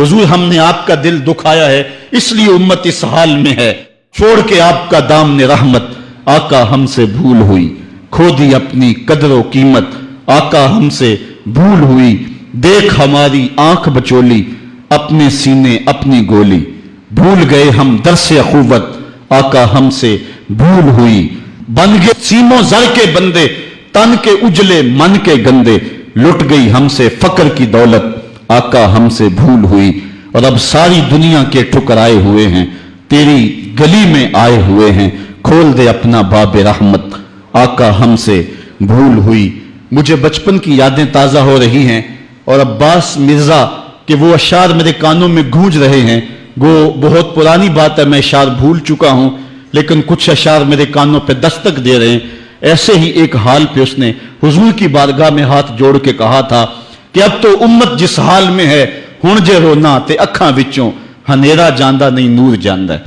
हुजूर हमने आपका दिल दुखाया है, इसलिए उम्मत इस हाल में है। छोड़ के आपका दामने रहमत, आका हमसे भूल हुई। खो दी अपनी कदर कीमत, आका हमसे भूल हुई। देख हमारी आंख बचोली, अपने सीने अपनी गोली। भूल गए हम दरसे अखुवत, आका हमसे भूल हुई। बन गए सीमों जर के बंदे, तन के उजले मन के गंदे। लुट गई हमसे फकर की दौलत, आका हमसे भूल हुई। और अब सारी दुनिया के ठुकराए हुए हैं, तेरी गली में आए हुए हैं। खोल दे अपना बाबे रहमत, आका हमसे भूल हुई। मुझे बचपन की यादें ताजा हो रही हैं और अब्बास मिर्जा के वो अशार मेरे कानों में गूंज रहे हैं। वो बहुत पुरानी बात है, मैं अशार भूल चुका हूं, लेकिन कुछ अशार मेरे कानों पे दस्तक दे रहे हैं। ऐसे ही एक हाल पे उसने हुजूर की बारगाह में हाथ जोड़ के कहा था कि अब तो उम्मत जिस हाल में है, हुण जे रोना ते अखां विचों हनेरा जांदा नहीं नूर जांदा है।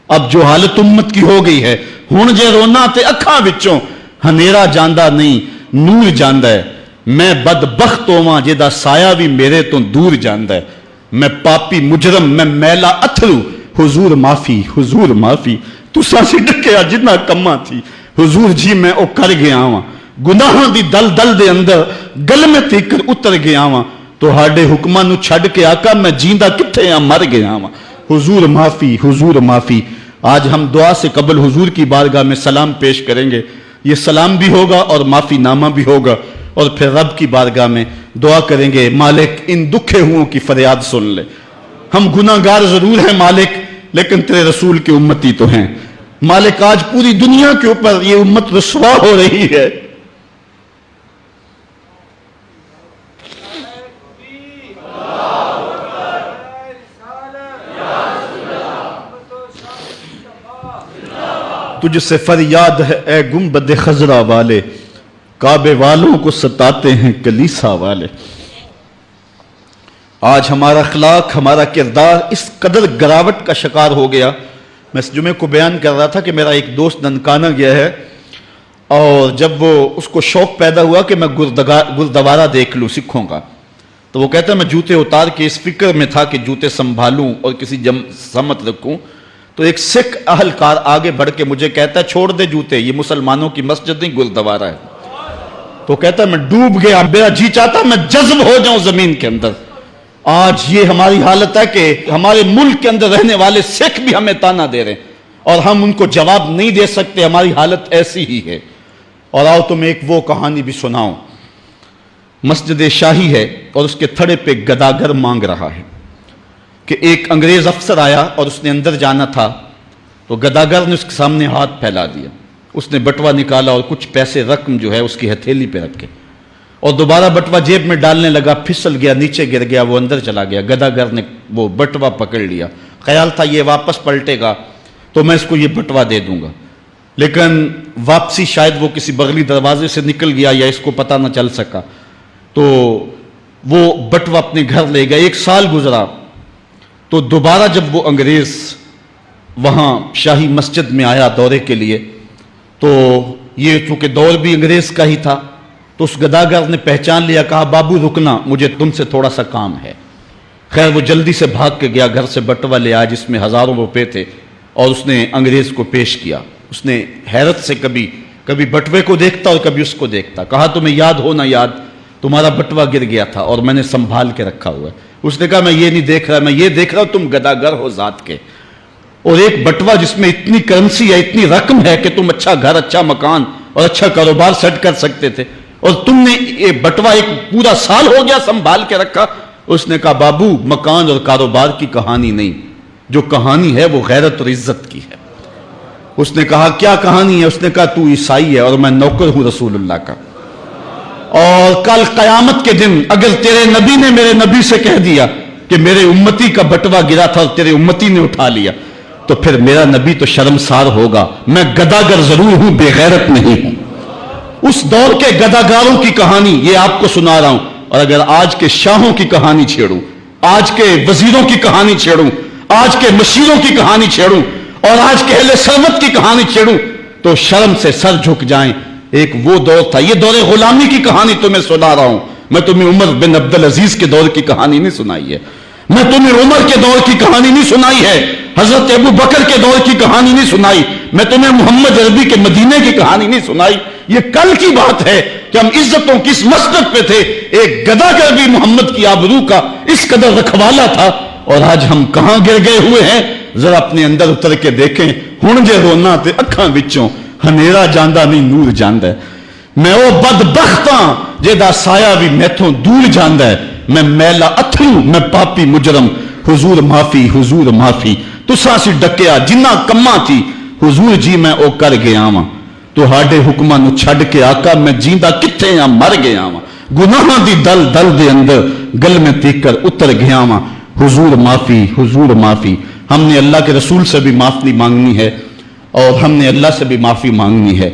अब जो हालत उम्मत की हो गई है, हुण जे रोना ते अखां विचों हनेरा जांदा नहीं नूर जांदा है। मैं बदबख्त होवां जिहदा साया भी मेरे तो दूर जांदा है। मैं पापी मुजरम, मैं मैला अथरू, हुजूर माफी, हुजूर माफी। तुसां सी डकिया जिन्ना कम्मा थी, हुजूर जी मैं ओ कर गया वां। गुनाहां दी दल दल दे अंदर गल में तीकर उतर गया वां। तुहाडे हुक्मां नूं छड्ड के आका मैं जींदा किथे आ, मर गया वां। हुजूर माफी, हुजूर माफी। आज हम दुआ से कबल हुजूर की बारगाह में सलाम पेश करेंगे। ये सलाम भी होगा और माफी नामा भी होगा, और फिर रब की बारगाह में दुआ करेंगे, मालिक इन दुखे हुओं की फरियाद सुन ले। हम गुनाहगार जरूर हैं मालिक, लेकिन तेरे रसूल की उम्मती तो हैं मालिक। आज पूरी दुनिया के ऊपर ये उम्मत रुसवा हो रही है। तुझसे फरियाद है ए गुंबद खजरा वाले, काबे वालों को सताते हैं कलीसा वाले। आज हमारा अखलाक, हमारा किरदार इस कदर गिरावट का शिकार हो गया। मैं इस जुमे को बयान कर रहा था कि मेरा एक दोस्त ननकाना गया है, और जब वो उसको शौक पैदा हुआ कि मैं गुरुद्वारा देख लूँ सिखों का, तो वो कहता मैं जूते उतार के इस फिक्र में था कि जूते संभालूं और किसी समत रखूं। तो एक सिख अहलकार आगे बढ़ के मुझे कहता है छोड़ दे जूते, ये मुसलमानों की मस्जिद नहीं गुरुद्वारा है। तो कहता मैं डूब गया, मेरा जी चाहता मैं जज्ब हो जाऊं जमीन के अंदर। आज ये हमारी हालत है कि हमारे मुल्क के अंदर रहने वाले सिख भी हमें ताना दे रहे हैं और हम उनको जवाब नहीं दे सकते। हमारी हालत ऐसी ही है। और आओ तुम्हें एक वो कहानी भी सुनाऊं। मस्जिद शाही है और उसके थड़े पे गदागर मांग रहा है कि एक अंग्रेज अफसर आया और उसने अंदर जाना था, तो गदागर ने उसके सामने हाथ फैला दिया। उसने बटवा निकाला और कुछ पैसे रकम जो है उसकी हथेली पे रख के, और दोबारा बटवा जेब में डालने लगा, फिसल गया, नीचे गिर गया, वो अंदर चला गया। गदागर ने वो बटवा पकड़ लिया। ख्याल था ये वापस पलटेगा तो मैं इसको ये बटवा दे दूंगा, लेकिन वापसी शायद वो किसी बगली दरवाजे से निकल गया या इसको पता ना चल सका, तो वो बटवा अपने घर ले गया। 1 साल गुजरा तो दोबारा जब वो अंग्रेज वहां शाही मस्जिद में आया दौरे के लिए, तो ये चूंकि दौर भी अंग्रेज का ही था, तो उस गदागर ने पहचान लिया, कहा बाबू रुकना, मुझे तुमसे थोड़ा सा काम है। खैर वो जल्दी से भाग के गया, घर से बटवा ले आया जिसमें हजारों रुपए थे, और उसने अंग्रेज को पेश किया। उसने हैरत से कभी कभी बटवे को देखता और कभी उसको देखता। कहा तुम्हें याद हो ना याद, तुम्हारा बटवा गिर गया था और मैंने संभाल के रखा हुआ है। उसने कहा मैं ये नहीं देख रहा, मैं ये देख रहा हूं तुम गदागर हो जात के, और एक बटवा जिसमें इतनी करेंसी है, इतनी रकम है कि तुम अच्छा घर, अच्छा मकान और अच्छा कारोबार सेट कर सकते थे, और तुमने ये बटवा एक पूरा साल हो गया संभाल के रखा। उसने कहा बाबू मकान और कारोबार की कहानी नहीं, जो कहानी है वो गैरत और इज्जत की है। उसने कहा क्या कहानी है? उसने कहा तू ईसाई है और मैं नौकर हूं रसूलुल्लाह का, और कल कयामत के दिन अगर तेरे नबी ने मेरे नबी से कह दिया कि मेरे उम्मती का बटवा गिरा था और तेरे उम्मती ने उठा लिया, तो फिर मेरा नबी तो शर्मसार होगा। मैं गदागर जरूर हूं, बेगैरत नहीं हूं। उस दौर के गदागारों की कहानी ये आपको सुना रहा हूं। और अगर आज के शाहों की कहानी छेड़ूं, आज के वजीरों की कहानी छेड़ूं, आज के मशीरों की कहानी छेड़ूं और आज के अहले सरमत की कहानी छेड़ूं, तो शर्म से सर झुक जाएं। एक वो दौर था, ये दौरे गुलामी की कहानी तुम्हें सुना रहा हूं मैं, तुम्हें उमर बिन अब्दुल अजीज के दौर की कहानी नहीं सुनाई है। میں تمہیں عمر کے دور کی کہانی نہیں سنائی ہے، حضرت ابو بکر کے دور کی کہانی نہیں سنائی، میں تمہیں محمد عربی کے مدینے کی کہانی نہیں سنائی. یہ کل کی بات ہے کہ ہم عزتوں کس مسجد پہ تھے. ایک گدھا کر بھی محمد کی آبرو کا اس قدر رکھوالا تھا، اور آج ہم کہاں گر گئے ہوئے ہیں. ذرا اپنے اندر اتر کے دیکھیں. ہن جے رونا تے اکھاں وچوں ہنیرا جاندا نہیں نور جاندا ہے. میں وہ بدبختاں جیدا سایہ بھی میتھوں دور جاندا ہے. میں میلا اتھرو، میں پاپی مجرم، حضور معافی، حضور معافی. تساں سی ڈکیا جنہ کماں تھی، حضور جی میں او کر گیا واں. تہاڈے حکماں نو چھڈ کے آقا میں جیندا کتھے ہاں، مر گیا واں. گناہاں دی دل دل دے اندر گل میں تیکر اتر گیا واں. حضور معافی، حضور معافی. ہم نے اللہ کے رسول سے بھی معافی مانگنی ہے اور ہم نے اللہ سے بھی معافی مانگنی ہے.